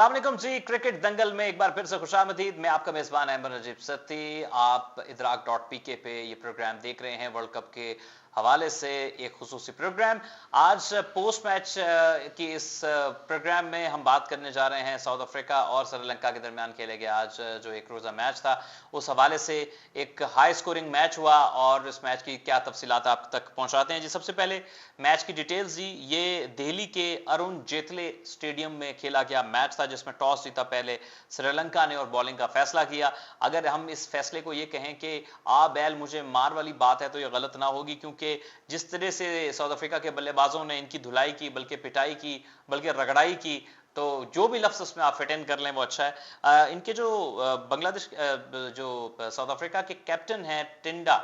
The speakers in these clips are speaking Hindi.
अस्सलाम वालेकुम जी। क्रिकेट दंगल में एक बार फिर से खुशामदीद। मैं आपका मेजबान अहमद नजीब सत्ती। आप इदराक.pk पे ये प्रोग्राम देख रहे हैं वर्ल्ड कप के हवाले से एक खुसूसी प्रोग्राम। आज पोस्ट मैच की इस प्रोग्राम में हम बात करने जा रहे हैं साउथ अफ्रीका और श्रीलंका के दरमियान खेले गए आज जो एक रोज़ा मैच था, उस हवाले से एक हाई स्कोरिंग मैच हुआ और इस मैच की क्या तफसीलात आप तक पहुंचाते हैं जी। सबसे पहले मैच की डिटेल्स जी। ये दिल्ली के अरुण जेटले स्टेडियम में खेला गया मैच था जिसमें टॉस जीता पहले श्रीलंका ने और बॉलिंग का फैसला किया। अगर हम इस फैसले को ये कहें कि आ बैल मुझे मार वाली बात है तो ये गलत ना होगी, क्योंकि जिस तरह से साउथ अफ्रीका के बल्लेबाजों ने इनकी धुलाई की, बल्कि पिटाई की, बल्कि रगड़ाई की, तो जो भी लफ्ज उसमें आप फिट इन कर लें वो अच्छा है। इनके जो बांग्लादेश जो साउथ अफ्रीका के कैप्टन हैं टिंडा,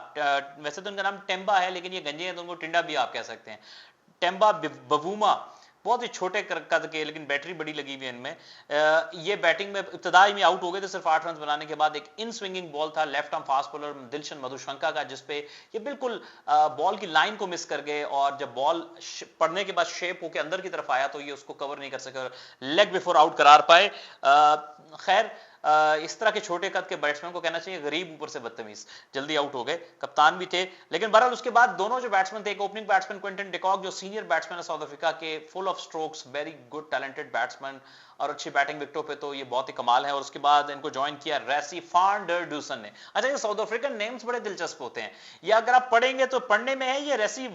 वैसे तो उनका नाम टेम्बा है लेकिन ये गंजे हैं तो उनको टिंडा भी आप कह सकते हैं। टेम्बा बवूमा बहुत ही छोटे कद के, लेकिन बैटरी बड़ी लगी हुई है इनमें। ये बैटिंग में इब्तदाई में आउट हो गए थे सिर्फ 8 रन बनाने के बाद। एक इन स्विंगिंग बॉल था left arm fast bowler Dilshan Madushanka का, जिसपे ये बिल्कुल बॉल की लाइन को मिस कर गए और जब बॉल पड़ने के बाद शेप होकर अंदर की तरफ आया तो ये उसको कवर नहीं कर सके और लेग बिफोर आउट करार पाए। खैर इस तरह के छोटे कद के बैट्समैन को कहना चाहिए गरीब ऊपर से बदतमीज, जल्दी आउट हो गए। कप्तान भी थे, लेकिन बहरहाल उसके बाद दोनों जो बैट्समैन थे, एक ओपनिंग बैट्समैन क्विंटन डिकॉक जो सीनियर बैट्समैन है साउथ अफ्रीका के, full of strokes, very good talented batsman और अच्छी बैटिंग विकेटों पे तो ये बहुत ही कमाल है। और उसके बाद इनको ज्वाइन किया रेसी फान डर ड्यूसन ने। अच्छा, ये साउथ अफ्रीकन नेम्स बड़े दिलचस्प होते हैं, ये अगर आप पढ़ेंगे तो पढ़ने में है ये रेसी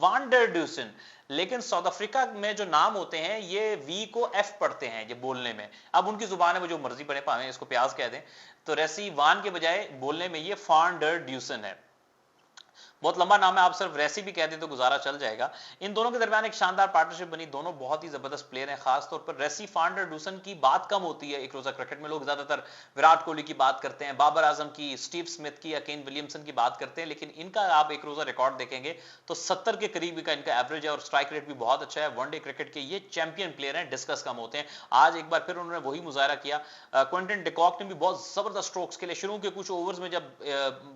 वान डर ड्यूसन, लेकिन साउथ अफ्रीका में जो नाम होते हैं ये वी को एफ पढ़ते हैं ये बोलने में। अब उनकी जुबान है, वो जो मर्जी पढ़े, पावे इसको प्याज कह दें, तो रेसी वान के बजाय बोलने में ये फान डर ड्यूसन है। बहुत लंबा नाम है, आप सिर्फ रेसी भी कह दें तो गुजारा चल जाएगा। इन दोनों के दरमियान एक शानदार पार्टनरशिप बनी, दोनों बहुत ही जबरदस्त प्लेयर हैं। खासतौर पर रेसी फान डर ड्यूसन की बात कम होती है एक रोजा क्रिकेट में। लोग ज्यादातर विराट कोहली की बात करते हैं, बाबर आजम की, स्टीव स्मिथ की या केन विलियमसन की बात करते हैं, लेकिन इनका आप एक रोजा रिकॉर्ड देखेंगे तो 70 के करीब का इनका एवरेज है और स्ट्राइक रेट भी बहुत अच्छा है। वनडे क्रिकेट के ये चैंपियन प्लेयर हैं, डिस्कस कम होते हैं। आज एक बार फिर उन्होंने वही मुजाहरा किया। क्विंटन डिकॉक ने भी बहुत जबरदस्त स्ट्रोक्स खेले। शुरू के कुछ ओवर्स में जब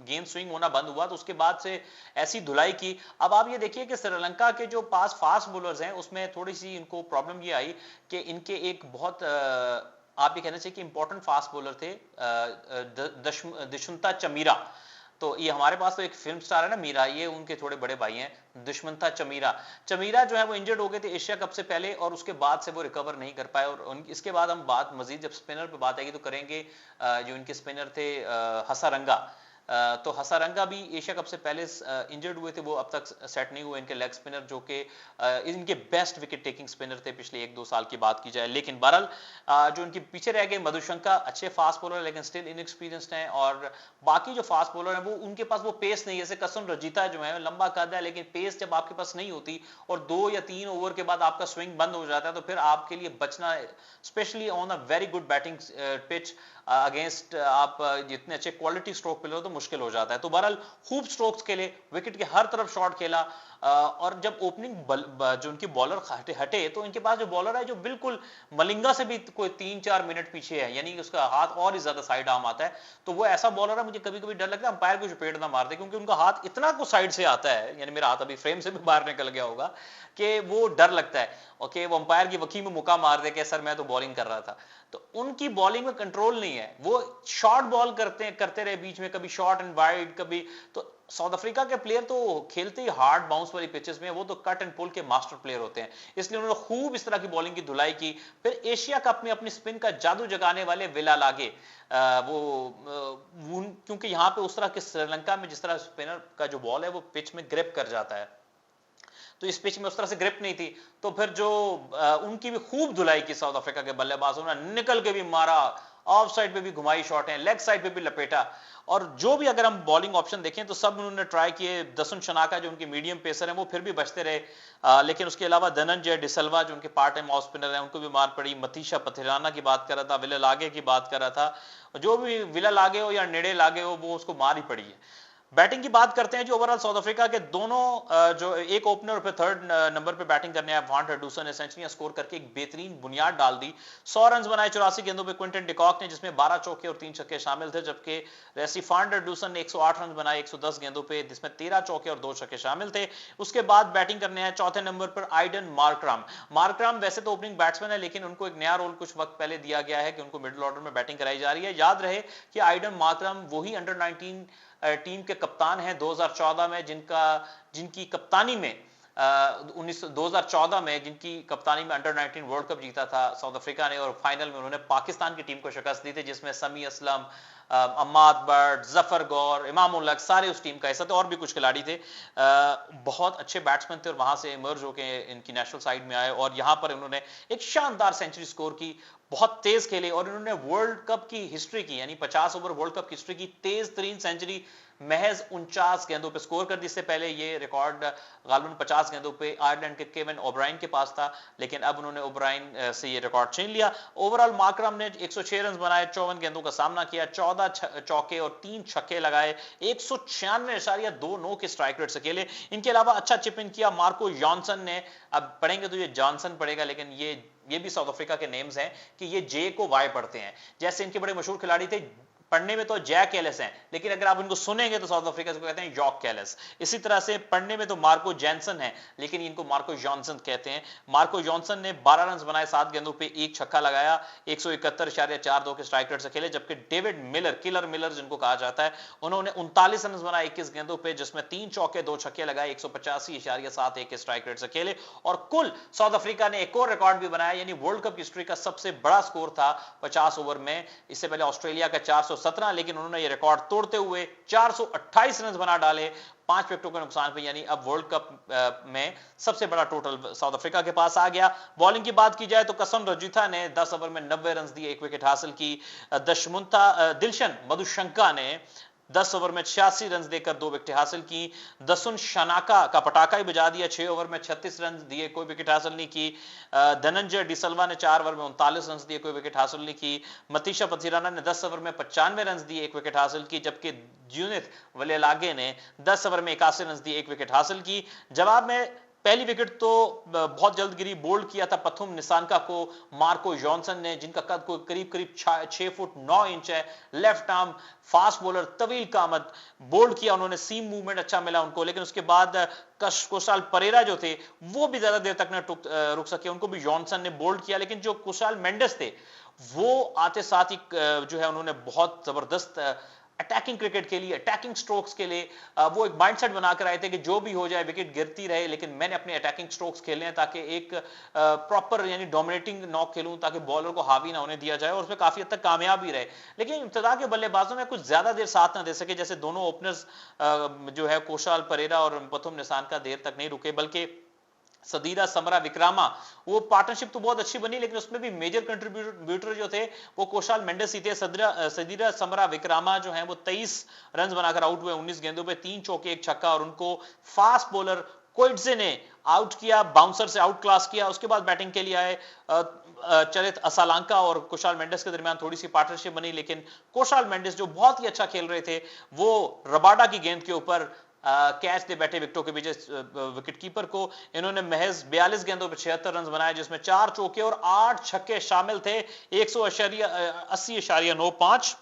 गेंद स्विंग होना बंद हुआ तो उसके बाद से ऐसी धुलाई की। अब आप ये देखिए कि श्रीलंका के जो पास फास्ट बॉलर्स हैं उसमें थोड़ी सी इनको प्रॉब्लम ये आई कि इनके एक बहुत आप ये कहना चाहिए कि इंपॉर्टेंट फास्ट बॉलर थे दुष्मंता चमीरा। तो ये हमारे पास तो एक फिल्म स्टार है ना मीरा, ये उनके थोड़े बड़े भाई हैं दुष्मंता चमीरा। चमीरा जो है वो इंजर्ड हो गए थे एशिया कप से पहले और उसके बाद से वो रिकवर नहीं कर पाए। और इसके बाद हम बात मजीद जब स्पिनर पे बात आएगी तो करेंगे। जो इनके स्पिनर थे हसारंगा, तो हसारंगा भी एशिया कप से पहले इंजर्ड हुए थे, वो अब तक सेट नहीं हुए। इनके लेग स्पिनर जो कि इनके बेस्ट विकेट टेकिंग स्पिनर थे पिछले 1-2 साल की बात की जाए। लेकिन बहरहाल जो इनके पीछे रह गए मधुशंका, अच्छे फास्ट बॉलर लेकिन स्टिल इनएक्सपीरियंस्ड हैं। और बाकी जो फास्ट बॉलर हैं वो उनके पास वो पेस नहीं है। जैसे कसम रजीता जो है लंबा कद है, लेकिन पेस जब आपके पास नहीं होती और 2 या 3 ओवर के बाद आपका स्विंग बंद हो जाता है तो फिर आपके लिए बचना, specially on a very good batting pitch against आप जितने अच्छे क्वालिटी स्ट्रोक प्लेयर हो तो मुश्किल हो जाता है। तो बहरहाल खूब स्ट्रोक्स खेले, विकेट के हर तरफ शॉट खेला। और जब ओपनिंग जो उनके बॉलर हटे तो इनके पास जो बॉलर है जो बिल्कुल मलिंगा से भी कोई 3-4 मिनट पीछे है, यानी उसका हाथ और ही ज्यादा साइड आर्म आता है। तो वो ऐसा बॉलर है, मुझे कभी कभी डर लगता है अंपायर को चपेट ना मार दे, क्योंकि उनका हाथ इतना को साइड से आता है, यानी मेरा हाथ अभी फ्रेम से भी बाहर निकल गया होगा, कि वो डर लगता है ओके वो अंपायर की वकी में मुक्का मार दे कि सर मैं तो बॉलिंग कर रहा था। तो उनकी बॉलिंग में कंट्रोल नहीं है, वो शॉर्ट बॉल करते रहे बीच में, कभी शॉर्ट एंड वाइड, कभी तो साउथ अफ्रीका के प्लेयर तो खेलते ही हार्ड बाउंस वाली पिचेस में, वो तो कट एंड पुल के मास्टर प्लेयर होते हैं, इसलिए उन्होंने खूब इस तरह की बॉलिंग की धुलाई की। फिर एशिया कप में अपनी स्पिन का जादू जगाने वाले विला लागे, क्योंकि यहां पे उस तरह के श्रीलंका में जिस तरह स्पिनर का जो बॉल है वो पिच में ग्रिप कर जाता है, तो इस पिच में उस तरह से ग्रिप नहीं थी। तो फिर जो उनकी भी खूब धुलाई की साउथ अफ्रीका के बल्लेबाजों ने, निकल के भी मारा, ऑफ साइड पे भी घुमाई शॉट है, लेग साइड पे भी लपेटा। और जो भी अगर हम बॉलिंग ऑप्शन देखें तो सब उन्होंने ट्राई किए। दसुन शनाका जो उनके मीडियम पेसर हैं वो फिर भी बचते रहे, लेकिन उसके अलावा धनंजय डिसल्वा जो उनके पार्ट टाइम ऑफ स्पिनर हैं उनको भी मार पड़ी। मतीशा पथिराना की बात कर रहा था, विला लागे की बात कर रहा था, जो भी विला लागे हो या नेड़े लागे हो वो उसको मार ही पड़ी है। बैटिंग की बात करते हैं जो ओवरऑल साउथ अफ्रीका के दोनों जो एक ओपनर और फिर थर्ड नंबर पे बैटिंग करने आए वान हरडूसन ने सेंचुरियां स्कोर करके एक बेहतरीन बुनियाद डाल दी। 100 रन बनाए 84 गेंदों पे क्विंटन डिकॉक ने, जिसमें 12 चौके और 3 छक्के शामिल थे, जबकि रेसी वान हरडूसन ने 108 रन बनाए 110 गेंदों पे, जिसमें 13 चौके और 2 छक्के शामिल थे। उसके बाद बैटिंग करने आए चौथे नंबर पर आइडन मार्कराम। मार्कराम वैसे तो ओपनिंग बैट्समैन है, लेकिन उनको एक नया रोल कुछ वक्त पहले दिया गया है कि उनको मिडिल ऑर्डर में बैटिंग कराई जा रही है। याद रहे कि आइडन मार्कराम वही अंडर 19 टीम के कप्तान हैं 2014 में, जिनकी कप्तानी में 2014 में जिनकी कप्तानी में अंडर 19 वर्ल्ड कप जीता था साउथ अफ्रीका ने, और फाइनल में उन्होंने पाकिस्तान की टीम को शिकस्त दी थी, जिसमें समी असलम, अम्माद बट, जफर गौर, इमाम उल हक सारे उस टीम का हिस्सा थे, और भी कुछ खिलाड़ी थे। बहुत अच्छे बैट्समैन थे और वहां से इमर्ज होकर इनकी नेशनल साइड में आए और यहां पर उन्होंने एक शानदार सेंचुरी स्कोर की, बहुत तेज खेले और इन्होंने वर्ल्ड कप की हिस्ट्री की, यानी 50 ओवर वर्ल्ड कप की हिस्ट्री की तेज तरीन सेंचुरी महज 49 गेंदों पे स्कोर कर दी। इससे पहले ये रिकॉर्ड गालबन 50 गेंदों पे आयरलैंड के केविन ओब्रायन के पास था, लेकिन अब उन्होंने ओब्रायन से ये रिकॉर्ड छीन लिया। ओवरऑल मार्करम ने 106 रन बनाए, 54 गेंदों का सामना किया, 14 चौके और 3 छक्के लगाए, 196.29 के स्ट्राइक रेट से खेले। इनके अलावा अच्छा चिप इन किया मार्को जॉनसन ने। अब पढ़ेंगे तो ये जॉनसन पड़ेगा, लेकिन ये भी साउथ अफ्रीका के नेम्स हैं कि ये जे को वाई पढ़ते हैं। जैसे इनके बड़े मशहूर खिलाड़ी थे, पढ़ने में तो जैक कैलिस हैं, लेकिन अगर आप इनको सुनेंगे तो साउथ अफ्रीका से कहते हैं यॉर्क कैलिस। इसी तरह से पढ़ने में तो मार्को जैनसन है, लेकिन इनको मार्को जॉनसन कहते हैं। मार्को जॉनसन ने 12 रन बनाए, 7 गेंदों पे 1 छक्का लगाया, 171.42 के स्ट्राइक रेट से खेले, जबकि डेविड मिलर, किलर मिलर जिनको कहा जाता है, उन्होंने 39 रन बनाए 21 गेंदों पे, जिसमें 3 चौके 2 छक्के लगाए, 185.71 के स्ट्राइक रेट से खेले। और कुल साउथ अफ्रीका ने एक और रिकॉर्ड भी बनाया, यानी वर्ल्ड कप हिस्ट्री का सबसे बड़ा स्कोर था 50 ओवर में। इससे पहले ऑस्ट्रेलिया का 417, लेकिन उन्होंने ये रिकॉर्ड तोड़ते हुए 428 रन बना डाले 5 विकेटों के नुकसान पे, यानी अब वर्ल्ड कप में सबसे बड़ा टोटल साउथ अफ्रीका के पास आ गया। बॉलिंग की बात की जाए तो कसम रजिथा ने 10 ओवर में 90 रन दिए, 1 विकेट हासिल की। दिलशन मधुशंका ने 10 ओवर में 86 रन देकर 2 विकेट हासिल की। दसुन शनाका का पटाखा ही बजा दिया, 6 ओवर में 36 रन दिए, कोई विकेट हासिल नहीं की। धनंजय डिसल्वा ने 4 ओवर में 39 रन दिए, कोई विकेट हासिल नहीं की। मतीशा पथिराना ने 10 ओवर में 95 रन दिए, 1 विकेट हासिल की, जबकि जूनिथ वलेलागे ने 10 ओवर में 81 रन दिए, 1 विकेट हासिल की। जवाब में पहली विकेट तो बहुत जल्द गिरी, बोल्ड किया था पथुम निसानका को मार्को जॉनसन ने, जिनका कद को करीब 6 फुट 9 इंच है, लेफ्ट आर्म फास्ट बॉलर, तवील कामत, बोल्ड किया उन्होंने, सीम मूवमेंट अच्छा मिला उनको। लेकिन उसके बाद कुशाल परेरा जो थे वो भी ज्यादा देर तक न रुक सके, उनको भी जॉनसन ने बोल्ड किया। लेकिन जो कुशाल मेंडिस थे वो आते साथ ही जो है उन्होंने बहुत जबरदस्त अटैकिंग क्रिकेट के लिए, अटैकिंग स्ट्रोक्स के लिए वो एक माइंडसेट बनाकर आए थे कि जो भी हो जाए विकेट गिरती रहे, लेकिन मैंने अपने अटैकिंग स्ट्रोक्स खेलने हैं ताकि एक प्रॉपर यानी डोमिनेटिंग नॉक खेलूं, ताकि बॉलर को हावी ना होने दिया जाए, और उसमें काफी हद तक कामयाब भी रहे। लेकिन इब्तिदा के बल्लेबाजों में कुछ ज्यादा देर साथ ना दे सके, जैसे दोनों ओपनर्स जो है कुशाल परेरा और पथुम निशान का देर तक नहीं रुके, बल्कि सदीरा समरा विक्रामा, वो पार्टनरशिप तो बहुत अच्छी बनी, लेकिन उसमें भी मेजर कंट्रीब्यूटर जो थे वो कुशाल मेंडिस ही थे। सदीरा समरा विक्रामा जो हैं वो 23 रन बनाकर आउट हुए 19 गेंदों पे, 3 चौके 1 छक्का, और उनको फास्ट बॉलर कोइट्जे ने आउट किया, बाउंसर से आउट क्लास किया। उसके बाद बैटिंग के लिए आए चरित असालंका और कुशाल मेंडिस के दरमियान थोड़ी सी पार्टनरशिप बनी, लेकिन कुशाल मेंडिस जो बहुत ही अच्छा खेल रहे थे वो रबाडा की गेंद के ऊपर कैच दे बैठे विकेटों के पीछे विकेट कीपर को। इन्होंने महज 42 गेंदों पे 76 रन बनाए, जिसमें 4 चौके और 8 छक्के शामिल थे, 180.95।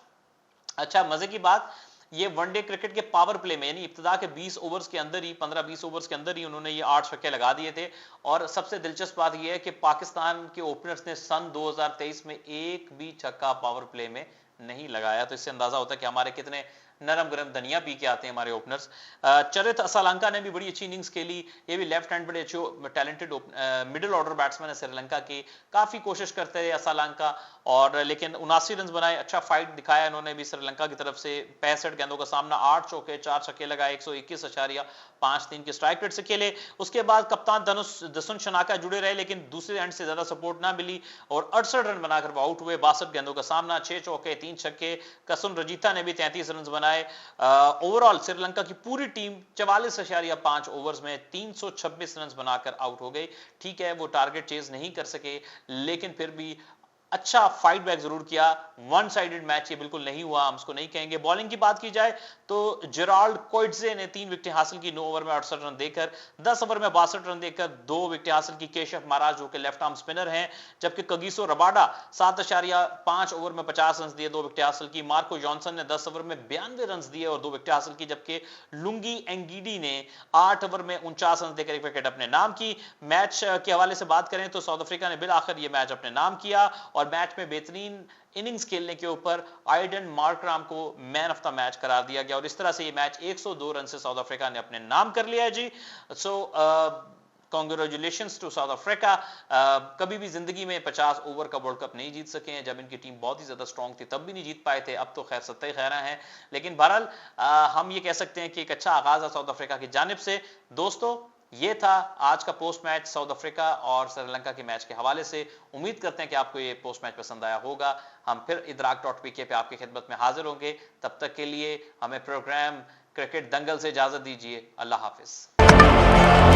अच्छा मजे की बात, ये वनडे क्रिकेट के पावर प्ले में, यानी इब्तिदा के 20 ओवर्स के अंदर ही, 15-20 ओवर्स के अंदर ही उन्होंने ये 8 छक्के लगा दिए थे। और सबसे दिलचस्प बात यह है कि पाकिस्तान के ओपनर्स ने सन 2023 में एक भी छक्का पावर प्ले में नहीं लगाया, तो इससे अंदाजा होता है कि हमारे कितने नरम गरम धनिया पी के आते हैं हमारे ओपनर्स। चरित असालंका ने भी बड़ी अच्छी इनिंग्स खेली, ये भी लेफ्ट हैंड बड़े अच्छे टैलेंटेड मिडिल ऑर्डर बैट्समैन है श्रीलंका की, काफी कोशिश करते रहे असालंका, और लेकिन 79 रन बनाए, अच्छा फाइट दिखाया इन्होंने भी श्रीलंका की तरफ से। 65 गेंदों का सामना, 8 चौके 4 छक्के लगाए, 121.53 के स्ट्राइक रेट से खेले। उसके बाद कप्तान दसुन शनाका जुड़े रहे, लेकिन दूसरे एंड से ज्यादा सपोर्ट ना मिली और 68 रन बनाकर वो आउट हुए। 62 गेंदों का सामना, 6 चौके 3 छक्के। कसुन रजिता ने भी 33 रन बनाए। ओवरऑल श्रीलंका की पूरी टीम 44.5 ओवर्स में 326 रन बनाकर आउट हो गई। ठीक है वो टारगेट चेज नहीं कर सके, लेकिन फिर भी अच्छा फाइट बैक जरूर किया, वन साइडेड मैच ये बिल्कुल नहीं हुआ, हम उसको नहीं कहेंगे। बॉलिंग की बात की जाए तो जेराल्ड कोइट्जे ने 3 विकेटें हासिल की 9 ओवर में 68 रन देकर, 10 ओवर में 62 रन देकर 2 विकेटें हासिल की। केशव महाराज जो कि लेफ्ट आर्म स्पिनर हैं, जबकि कगिसो रबाडा 7.5 ओवर में 50 रन दिए, 2 विकेटें हासिल की। मार्को जॉनसन ने 10 ओवर में 92 रन दिए और 2 विकेटें हासिल की, जबकि लुंगी एंगीडी ने 8 ओवर में 49 रन देकर 1 विकेट अपने नाम की। मैच के हवाले से बात करें तो साउथ अफ्रीका ने बिल आखिर यह मैच अपने नाम किया और मैच में बेहतरीन इनिंग्स खेलने के ऊपर आइडन मार्कराम को मैन ऑफ द मैच करार दिया गया और इस तरह से ये मैच 102 रन से साउथ अफ्रीका ने अपने नाम कर लिया है जी। So congratulations to South Africa. कभी भी जिंदगी में 50 ओवर का वर्ल्ड कप नहीं जीत सके हैं, जब इनकी टीम बहुत ही ज्यादा स्ट्रांग थी तब भी नहीं जीत पाए थे, अब तो खैर सत्ते खैरा है। लेकिन बहरहाल हम ये कह सकते हैं कि एक अच्छा आगाज है साउथ अफ्रीका की जानिब से। दोस्तों ये था आज का पोस्ट मैच साउथ अफ्रीका और श्रीलंका के मैच के हवाले से। उम्मीद करते हैं कि आपको ये पोस्ट मैच पसंद आया होगा। हम फिर इदराक.pk पे आपकी खिदमत में हाजिर होंगे। तब तक के लिए हमें प्रोग्राम क्रिकेट दंगल से इजाजत दीजिए। अल्लाह हाफिज।